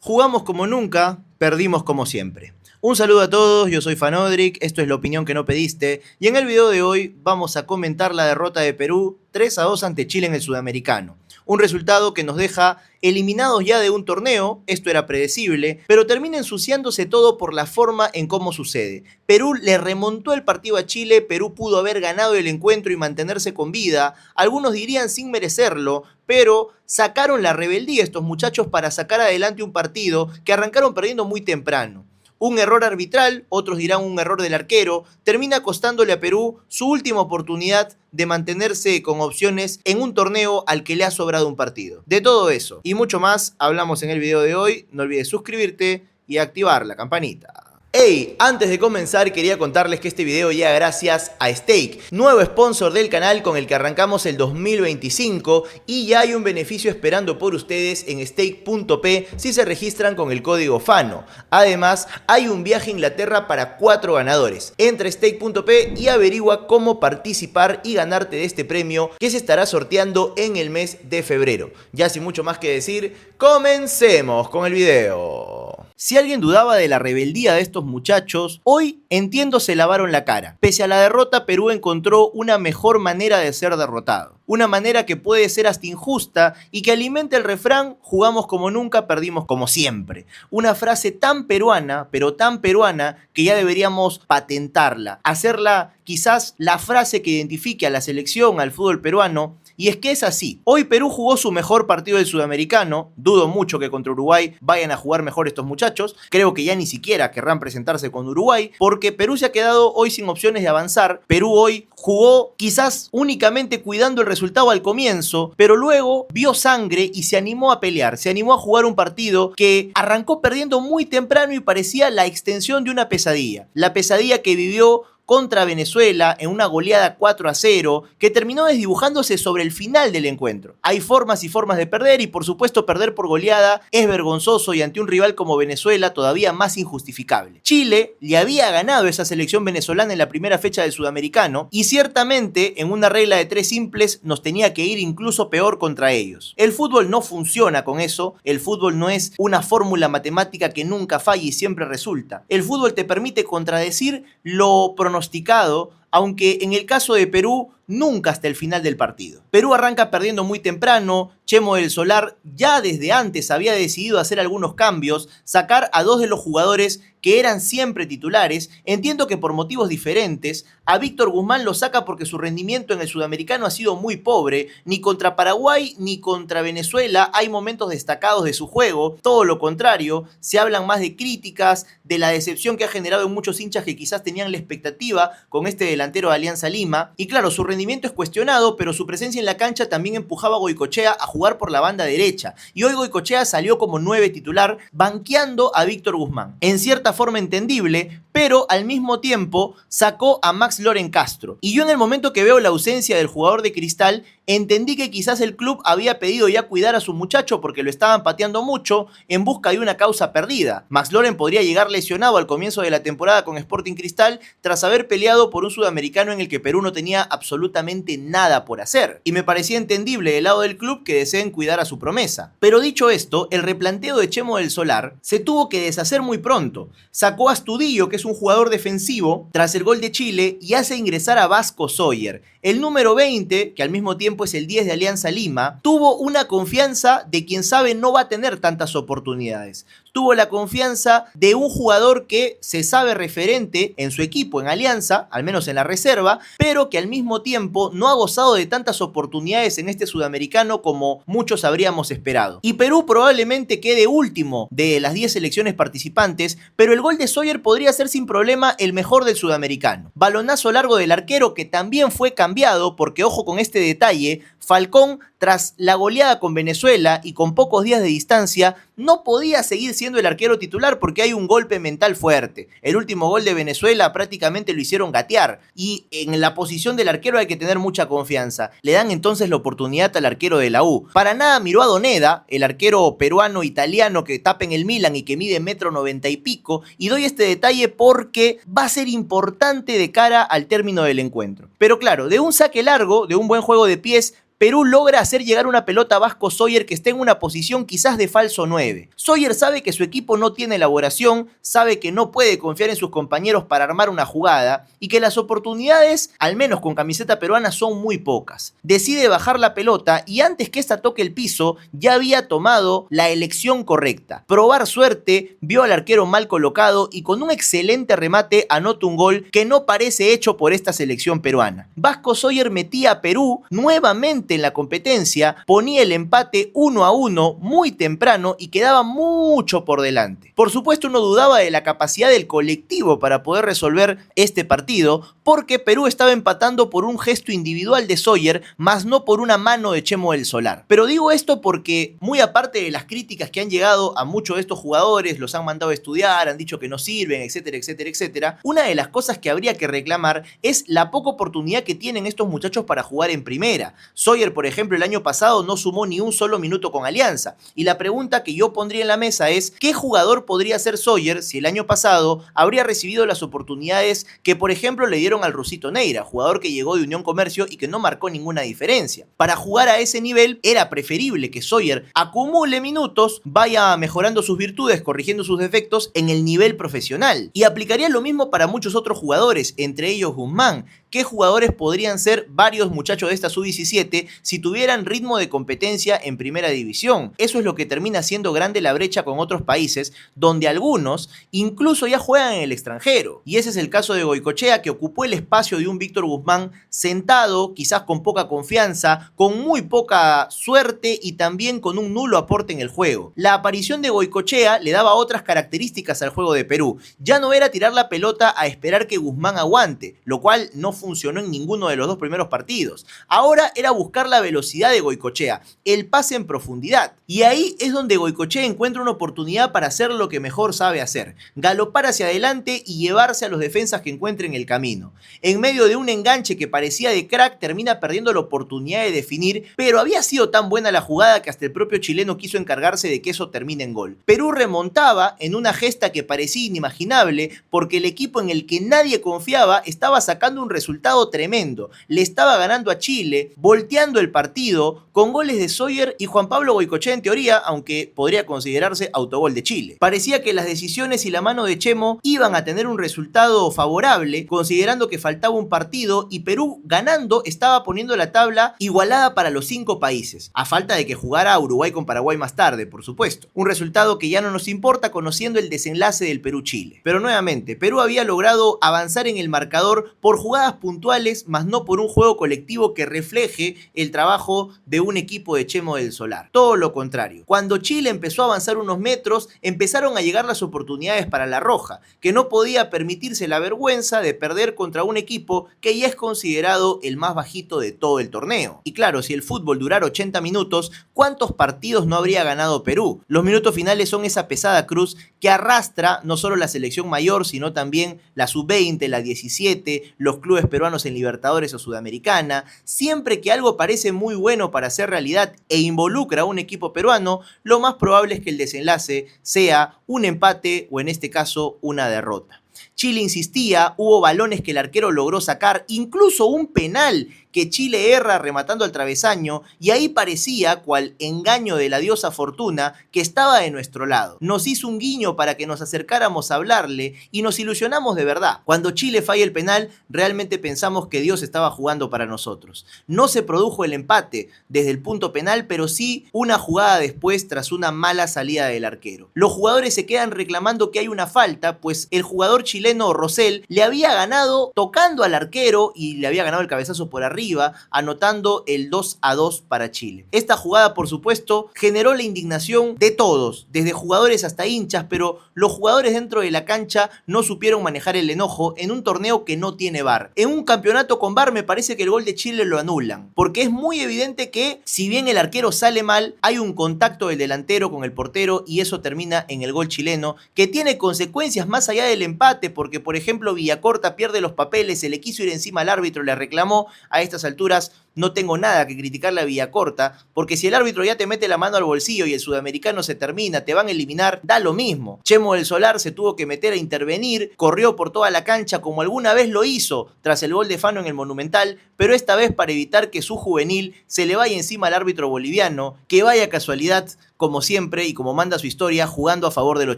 Jugamos como nunca, perdimos como siempre. Un saludo a todos, yo soy Fanodric, esto es la opinión que no pediste, y en el video de hoy vamos a comentar la derrota de Perú 3-2 ante Chile en el Sudamericano. Un resultado que nos deja eliminados ya de un torneo, esto era predecible, pero termina ensuciándose todo por la forma en cómo sucede. Perú le remontó el partido a Chile, Perú pudo haber ganado el encuentro y mantenerse con vida, algunos dirían sin merecerlo, pero sacaron la rebeldía estos muchachos para sacar adelante un partido que arrancaron perdiendo muy temprano. Un error arbitral, otros dirán un error del arquero, termina costándole a Perú su última oportunidad de mantenerse con opciones en un torneo al que le ha sobrado un partido. De todo eso y mucho más hablamos en el video de hoy. No olvides suscribirte y activar la campanita. Hey, antes de comenzar quería contarles que este video llega gracias a Stake, nuevo sponsor del canal con el que arrancamos el 2025 y ya hay un beneficio esperando por ustedes en stake.p si se registran con el código FANO. Además, hay un viaje a Inglaterra para 4 ganadores. Entra a stake.p y averigua cómo participar y ganarte de este premio que se estará sorteando en el mes de febrero. Ya sin mucho más que decir, comencemos con el video. Si alguien dudaba de la rebeldía de estos muchachos, hoy entiendo se lavaron la cara. Pese a la derrota, Perú encontró una mejor manera de ser derrotado. Una manera que puede ser hasta injusta y que alimenta el refrán jugamos como nunca, perdimos como siempre. Una frase tan peruana, pero tan peruana, que ya deberíamos patentarla. Hacerla quizás la frase que identifique a la selección, al fútbol peruano. Y es que es así. Hoy Perú jugó su mejor partido del Sudamericano. Dudo mucho que contra Uruguay vayan a jugar mejor estos muchachos. Creo que ya ni siquiera querrán presentarse con Uruguay, porque Perú se ha quedado hoy sin opciones de avanzar. Perú hoy jugó quizás únicamente cuidando el resultado al comienzo, pero luego vio sangre y se animó a pelear. Se animó a jugar un partido que arrancó perdiendo muy temprano y parecía la extensión de una pesadilla. La pesadilla que vivió contra Venezuela en una goleada 4-0 que terminó desdibujándose sobre el final del encuentro. Hay formas y formas de perder y por supuesto perder por goleada es vergonzoso y ante un rival como Venezuela todavía más injustificable. Chile le había ganado esa selección venezolana en la primera fecha del Sudamericano y ciertamente en una regla de 3 simples nos tenía que ir incluso peor contra ellos. El fútbol no funciona con eso, el fútbol no es una fórmula matemática que nunca falla y siempre resulta. El fútbol te permite contradecir lo pronosticado, aunque en el caso de Perú nunca hasta el final del partido. Perú arranca perdiendo muy temprano, Chemo del Solar ya desde antes había decidido hacer algunos cambios, sacar a 2 de los jugadores que eran siempre titulares. Entiendo que por motivos diferentes, a Víctor Guzmán lo saca porque su rendimiento en el Sudamericano ha sido muy pobre, ni contra Paraguay ni contra Venezuela hay momentos destacados de su juego, todo lo contrario, se hablan más de críticas, de la decepción que ha generado en muchos hinchas que quizás tenían la expectativa con este delantero de Alianza Lima, y claro, su rendimiento es cuestionado, pero su presencia en la cancha también empujaba a Goicoechea a jugar por la banda derecha, y hoy Goicoechea salió como 9 titular, banqueando a Víctor Guzmán. En cierta forma entendible, pero al mismo tiempo sacó a Max Loren Castro. Y yo en el momento que veo la ausencia del jugador de Cristal, entendí que quizás el club había pedido ya cuidar a su muchacho porque lo estaban pateando mucho en busca de una causa perdida. Max Loren podría llegar lesionado al comienzo de la temporada con Sporting Cristal tras haber peleado por un sudamericano en el que Perú no tenía absolutamente nada por hacer. Y me parecía entendible del lado del club que deseen cuidar a su promesa. Pero dicho esto, el replanteo de Chemo del Solar se tuvo que deshacer muy pronto. Sacó a Astudillo, que es un jugador defensivo, tras el gol de Chile y hace ingresar a Vasco Sawyer. El número 20, que al mismo tiempo es el 10 de Alianza Lima, tuvo una confianza de quien sabe no va a tener tantas oportunidades. Tuvo la confianza de un jugador que se sabe referente en su equipo, en Alianza, al menos en la reserva, pero que al mismo tiempo no ha gozado de tantas oportunidades en este sudamericano como muchos habríamos esperado. Y Perú probablemente quede último de las 10 selecciones participantes, pero el gol de Sawyer podría ser sin problema el mejor del sudamericano. Balonazo largo del arquero que también fue cambiado porque, ojo con este detalle, Falcón, tras la goleada con Venezuela y con pocos días de distancia, no podía seguir siendo el arquero titular porque hay un golpe mental fuerte. El último gol de Venezuela prácticamente lo hicieron gatear y en la posición del arquero hay que tener mucha confianza. Le dan entonces la oportunidad al arquero de la U. Para nada miró a Doneda, el arquero peruano-italiano que tapa en el Milan y que mide 1,90 m y pico, y doy este detalle porque va a ser importante de cara al término del encuentro. Pero claro, de un saque largo, de un buen juego de pies, Perú logra hacer llegar una pelota a Vasco Sawyer que está en una posición quizás de falso 9. Sawyer sabe que su equipo no tiene elaboración, sabe que no puede confiar en sus compañeros para armar una jugada y que las oportunidades, al menos con camiseta peruana, son muy pocas. Decide bajar la pelota y antes que esta toque el piso, ya había tomado la elección correcta. Probar suerte, vio al arquero mal colocado y con un excelente remate anota un gol que no parece hecho por esta selección peruana. Vasco Sawyer metía a Perú nuevamente en la competencia, ponía el empate 1-1 muy temprano y quedaba mucho por delante. Por supuesto, uno dudaba de la capacidad del colectivo para poder resolver este partido, porque Perú estaba empatando por un gesto individual de Sawyer, más no por una mano de Chemo del Solar. Pero digo esto porque, muy aparte de las críticas que han llegado a muchos de estos jugadores, los han mandado a estudiar, han dicho que no sirven, etcétera, etcétera, etcétera, una de las cosas que habría que reclamar es la poca oportunidad que tienen estos muchachos para jugar en primera. Sawyer, por ejemplo, el año pasado no sumó ni un solo minuto con Alianza. Y la pregunta que yo pondría en la mesa es, ¿qué jugador podría ser Sawyer si el año pasado habría recibido las oportunidades que, por ejemplo, le dieron al Rusito Neira, jugador que llegó de Unión Comercio y que no marcó ninguna diferencia? Para jugar a ese nivel era preferible que Sawyer acumule minutos, vaya mejorando sus virtudes, corrigiendo sus defectos en el nivel profesional. Y aplicaría lo mismo para muchos otros jugadores, entre ellos Guzmán. ¿Qué jugadores podrían ser varios muchachos de esta sub-17 si tuvieran ritmo de competencia en primera división? Eso es lo que termina siendo grande la brecha con otros países, donde algunos incluso ya juegan en el extranjero. Y ese es el caso de Goicoechea, que ocupó el espacio de un Víctor Guzmán sentado, quizás con poca confianza, con muy poca suerte y también con un nulo aporte en el juego. La aparición de Goicoechea le daba otras características al juego de Perú. Ya no era tirar la pelota a esperar que Guzmán aguante, lo cual no funcionó en ninguno de los dos primeros partidos. Ahora era buscar la velocidad de Goicoechea, el pase en profundidad. Y ahí es donde Goicoechea encuentra una oportunidad para hacer lo que mejor sabe hacer: galopar hacia adelante y llevarse a los defensas que encuentre en el camino. En medio de un enganche que parecía de crack, termina perdiendo la oportunidad de definir, pero había sido tan buena la jugada que hasta el propio chileno quiso encargarse de que eso termine en gol. Perú remontaba en una gesta que parecía inimaginable, porque el equipo en el que nadie confiaba estaba sacando un resultado tremendo. Le estaba ganando a Chile, volteando el partido, con goles de Sawyer y Juan Pablo Goicoechea en teoría, aunque podría considerarse autogol de Chile. Parecía que las decisiones y la mano de Chemo iban a tener un resultado favorable, considerando que faltaba un partido y Perú, ganando, estaba poniendo la tabla igualada para los 5 países, a falta de que jugara Uruguay con Paraguay más tarde, por supuesto. Un resultado que ya no nos importa conociendo el desenlace del Perú-Chile. Pero nuevamente, Perú había logrado avanzar en el marcador por jugadas puntuales, más no por un juego colectivo que refleje el trabajo de un equipo de Chemo del Solar. Todo lo contrario. Cuando Chile empezó a avanzar unos metros, empezaron a llegar las oportunidades para la Roja, que no podía permitirse la vergüenza de perder contra un equipo que ya es considerado el más bajito de todo el torneo. Y claro, si el fútbol durara 80 minutos, ¿cuántos partidos no habría ganado Perú? Los minutos finales son esa pesada cruz que arrastra no solo la selección mayor, sino también la sub-20, la 17, los clubes peruanos en Libertadores o Sudamericana. Siempre que algo parece muy bueno para ser realidad e involucra a un equipo peruano, lo más probable es que el desenlace sea un empate o, en este caso, una derrota. Chile insistía, hubo balones que el arquero logró sacar, incluso un penal que Chile erra rematando al travesaño, y ahí parecía, cual engaño de la diosa Fortuna, que estaba de nuestro lado. Nos hizo un guiño para que nos acercáramos a hablarle y nos ilusionamos de verdad. Cuando Chile falla el penal, realmente pensamos que Dios estaba jugando para nosotros. No se produjo el empate desde el punto penal, pero sí una jugada después tras una mala salida del arquero. Los jugadores se quedan reclamando que hay una falta, pues el jugador chileno Rosell le había ganado tocando al arquero y le había ganado el cabezazo por arriba, anotando el 2-2 para Chile. Esta jugada, por supuesto, generó la indignación de todos, desde jugadores hasta hinchas, pero los jugadores dentro de la cancha no supieron manejar el enojo en un torneo que no tiene VAR. En un campeonato con VAR me parece que el gol de Chile lo anulan, porque es muy evidente que, si bien el arquero sale mal, hay un contacto del delantero con el portero y eso termina en el gol chileno, que tiene consecuencias más allá del empate, porque por ejemplo Villacorta pierde los papeles, se le quiso ir encima al árbitro, le reclamó. A estas alturas no tengo nada que criticarle a Villacorta, porque si el árbitro ya te mete la mano al bolsillo y el sudamericano se termina, te van a eliminar, da lo mismo. Chemo del Solar se tuvo que meter a intervenir, corrió por toda la cancha como alguna vez lo hizo tras el gol de Fano en el Monumental, pero esta vez para evitar que su juvenil se le vaya encima al árbitro boliviano, que vaya casualidad, como siempre y como manda su historia, jugando a favor de los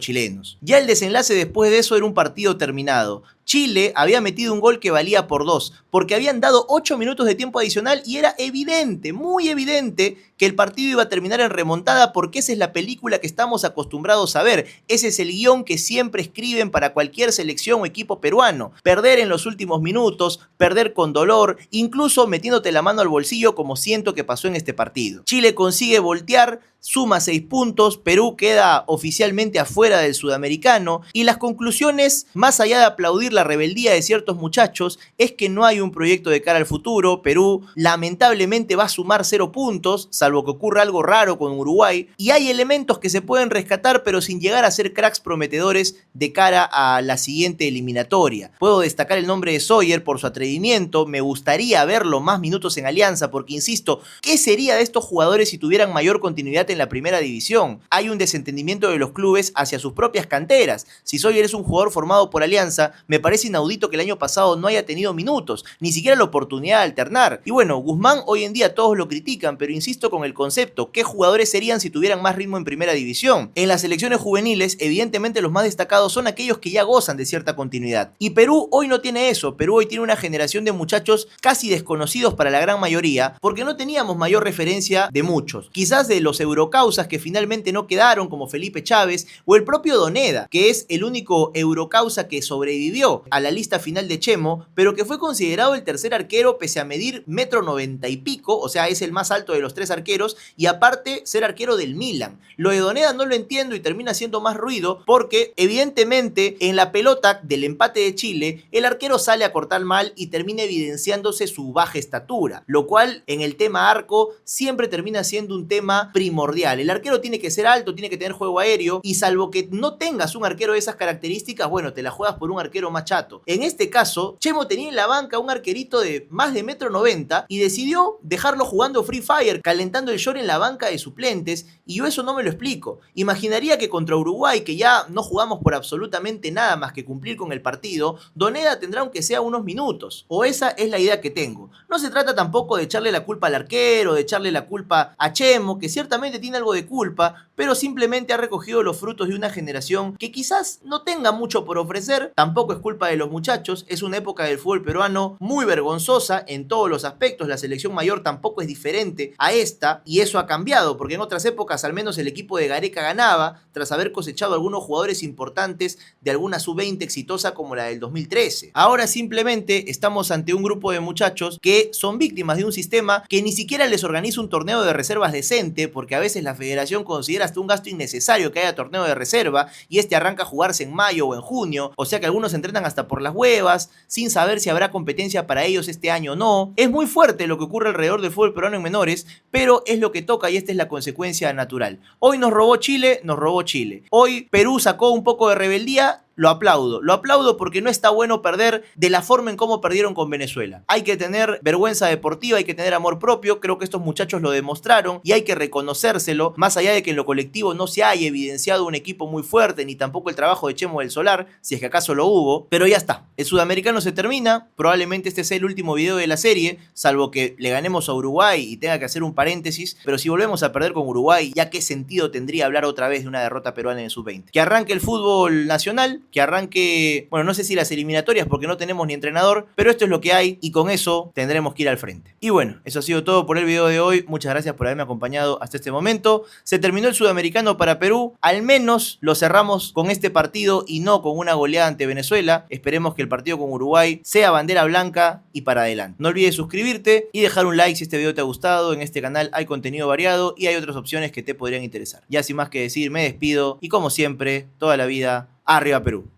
chilenos. Ya el desenlace después de eso era un partido terminado. Chile había metido un gol que valía por 2, porque habían dado 8 minutos de tiempo adicional y era evidente, muy evidente, que el partido iba a terminar en remontada porque esa es la película que estamos acostumbrados a ver. Ese es el guión que siempre escriben para cualquier selección o equipo peruano. Perder en los últimos minutos, perder con dolor, incluso metiéndote la mano al bolsillo como siento que pasó en este partido. Chile consigue voltear, suma 6 puntos, Perú queda oficialmente afuera del sudamericano y las conclusiones, más allá de aplaudir la rebeldía de ciertos muchachos, es que no hay un proyecto de cara al futuro. Perú lamentablemente va a sumar 0 puntos, salvo que ocurra algo raro con Uruguay, y hay elementos que se pueden rescatar pero sin llegar a ser cracks prometedores de cara a la siguiente eliminatoria. Puedo destacar el nombre de Sawyer por su atrevimiento, me gustaría verlo más minutos en Alianza porque, insisto, ¿qué sería de estos jugadores si tuvieran mayor continuidad en la primera división? Hay un desentendimiento de los clubes hacia sus propias canteras. Si Sawyer es un jugador formado por Alianza, me parece inaudito que el año pasado no haya tenido minutos, ni siquiera la oportunidad de alternar. Y bueno, Guzmán hoy en día todos lo critican, pero insisto con el concepto, ¿qué jugadores serían si tuvieran más ritmo en primera división? En las selecciones juveniles, evidentemente los más destacados son aquellos que ya gozan de cierta continuidad. Y Perú hoy no tiene eso. Perú hoy tiene una generación de muchachos casi desconocidos para la gran mayoría, porque no teníamos mayor referencia de muchos. Quizás de los eurocausas que finalmente no quedaron, como Felipe Chávez, o el propio Doneda, que es el único eurocausa que sobrevivió a la lista final de Chemo, pero que fue considerado el tercer arquero pese a medir 1,90 m y pico, o sea, es el más alto de los 3 arqueros, y aparte ser arquero del Milan. Lo de Doneda no lo entiendo y termina haciendo más ruido porque evidentemente en la pelota del empate de Chile, el arquero sale a cortar mal y termina evidenciándose su baja estatura, lo cual en el tema arco siempre termina siendo un tema primordial. El arquero tiene que ser alto, tiene que tener juego aéreo, y salvo que no tengas un arquero de esas características, bueno, te la juegas por un arquero más chato. En este caso, Chemo tenía en la banca un arquerito de más de 1,90 m y decidió dejarlo jugando Free Fire, calentando el short en la banca de suplentes, y yo eso no me lo explico. Imaginaría que contra Uruguay, que ya no jugamos por absolutamente nada más que cumplir con el partido, Doneda tendrá aunque sea unos minutos, o esa es la idea que tengo. No se trata tampoco de echarle la culpa al arquero, de echarle la culpa a Chemo, que ciertamente tiene algo de culpa, pero simplemente ha recogido los frutos de una generación que quizás no tenga mucho por ofrecer. Tampoco es culpa de los muchachos, es una época del fútbol peruano muy vergonzosa en todos los aspectos. La selección mayor tampoco es diferente a esta, y eso ha cambiado, porque en otras épocas al menos el equipo de Gareca ganaba tras haber cosechado algunos jugadores importantes de alguna sub-20 exitosa como la del 2013. Ahora simplemente estamos ante un grupo de muchachos que son víctimas de un sistema que ni siquiera les organiza un torneo de reservas decente, porque a veces la federación considera hasta un gasto innecesario que haya torneo de reserva y este arranca a jugarse en mayo o en junio, o sea que algunos entrenan hasta por las huevas, sin saber si habrá competencia para ellos este año o no. Es muy fuerte lo que ocurre alrededor del fútbol peruano en menores, pero es lo que toca y esta es la consecuencia natural. Hoy nos robó Chile, nos robó Chile. Hoy Perú sacó un poco de rebeldía. Lo aplaudo porque no está bueno perder de la forma en cómo perdieron con Venezuela. Hay que tener vergüenza deportiva, hay que tener amor propio, creo que estos muchachos lo demostraron y hay que reconocérselo, más allá de que en lo colectivo no se haya evidenciado un equipo muy fuerte, ni tampoco el trabajo de Chemo del Solar, si es que acaso lo hubo, pero ya está. El sudamericano se termina, probablemente este sea el último video de la serie, salvo que le ganemos a Uruguay y tenga que hacer un paréntesis, pero si volvemos a perder con Uruguay, ¿ya qué sentido tendría hablar otra vez de una derrota peruana en el sub-20? Que arranque el fútbol nacional, que arranque, bueno, no sé si las eliminatorias porque no tenemos ni entrenador, pero esto es lo que hay y con eso tendremos que ir al frente. Y bueno, eso ha sido todo por el video de hoy. Muchas gracias por haberme acompañado hasta este momento. Se terminó el sudamericano para Perú, al menos lo cerramos con este partido y no con una goleada ante Venezuela. Esperemos que el partido con Uruguay sea bandera blanca y para adelante. No olvides suscribirte y dejar un like si este video te ha gustado. En este canal hay contenido variado y hay otras opciones que te podrían interesar. Ya sin más que decir, me despido y como siempre, toda la vida, arriba Perú.